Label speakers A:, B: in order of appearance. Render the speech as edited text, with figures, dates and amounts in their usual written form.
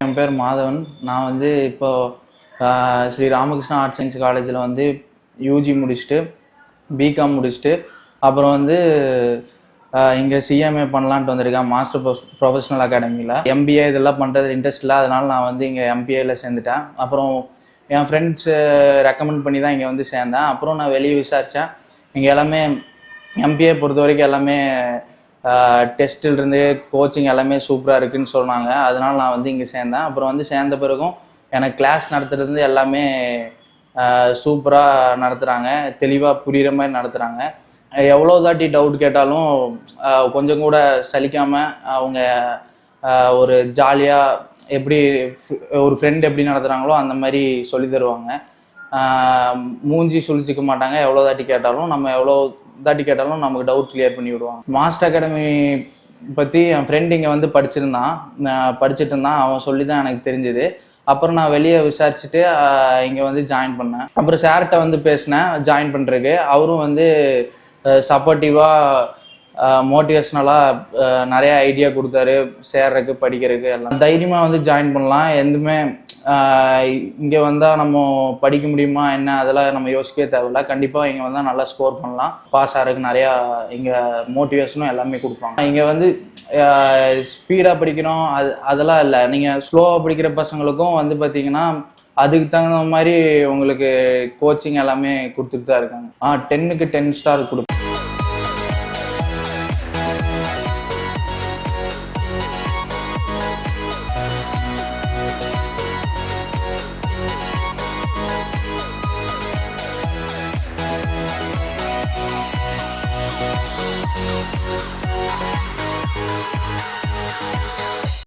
A: என் பேர் மாதவன். நான் வந்து இப்போ ஸ்ரீ ராமகிருஷ்ணா ஆர்ட்ஸ் சயின்ஸ் காலேஜில் வந்து யூஜி முடிச்சுட்டு பிகாம் முடிச்சுட்டு அப்புறம் வந்து இங்கே சிஎம்ஏ பண்ணலான்ட்டு வந்திருக்கேன் மாஸ்டர் ப்ரொஃபஷனல் அகாடமியில். எம்பிஏ இதெல்லாம் பண்ணுறது இன்ட்ரெஸ்ட் இல்லை, அதனால் நான் வந்து இங்கே எம்பிஏவில் சேர்ந்துட்டேன். அப்புறம் என் ஃப்ரெண்ட்ஸு ரெக்கமெண்ட் பண்ணி தான் இங்கே வந்து சேர்ந்தேன். அப்புறம் நான் வெளியே விசாரித்தேன். இங்கே எல்லாமே எம்பிஏ பொறுத்த வரைக்கும் எல்லாமே டெஸ்ட்டிலிருந்து கோச்சிங் எல்லாமே சூப்பராக இருக்குதுன்னு சொன்னாங்க. அதனால் நான் வந்து இங்கே சேர்ந்தேன். அப்புறம் வந்து சேர்ந்த பிறகும் எனக்கு கிளாஸ் நடத்துகிறது எல்லாமே சூப்பராக நடத்துகிறாங்க, தெளிவாக புரிகிற மாதிரி நடத்துகிறாங்க. எவ்வளோ தாட்டி டவுட் கேட்டாலும் கொஞ்சம் கூட சலிக்காமல் அவங்க ஒரு ஜாலியாக எப்படி ஒரு ஃப்ரெண்ட் எப்படி நடத்துகிறாங்களோ அந்த மாதிரி சொல்லி தருவாங்க. மூஞ்சி சுழிச்சிக்க மாட்டாங்க. எவ்வளோ தாட்டி கேட்டாலும் எவ்வளோ தாட்டி கேட்டாலும் நமக்கு டவுட் கிளியர் பண்ணி விடுவாங்க. மாஸ்டர் அகாடமி பற்றி என் ஃப்ரெண்ட் இங்கே வந்து படிச்சுட்டு இருந்தான். அவன் சொல்லி தான் எனக்கு தெரிஞ்சுது. அப்புறம் நான் வெளியே விசாரிச்சுட்டு இங்கே வந்து ஜாயின் பண்ணேன். அப்புறம் சார்கிட்ட வந்து பேசினேன் ஜாயின் பண்ணுறதுக்கு. அவரும் வந்து சப்போர்ட்டிவாக மோட்டிவேஷ்னலாக நிறைய ஐடியா கொடுத்தாரு, சேர்றதுக்கு படிக்கிறதுக்கு எல்லாம். தைரியமாக வந்து ஜாயின் பண்ணலாம். எதுவுமே இங்கே வந்தால் நம்ம படிக்க முடியுமா என்ன அதெல்லாம் நம்ம யோசிக்கவே தேவையில்ல. கண்டிப்பாக இங்கே வந்தால் நல்லா ஸ்கோர் பண்ணலாம். பாஸ் ஆகிறதுக்கு நிறையா இங்கே மோட்டிவேஷனும் எல்லாமே கொடுப்பாங்க. இங்கே வந்து ஸ்பீடாக படிக்கணும் அதெல்லாம் இல்லை. நீங்கள் ஸ்லோவாக படிக்கிற பசங்களுக்கும் வந்து பார்த்தீங்கன்னா அதுக்கு தகுந்த மாதிரி உங்களுக்கு கோச்சிங் எல்லாமே கொடுத்துட்டு தான் இருக்காங்க. 10க்கு 10 ஸ்டார் கொடுப்போம்.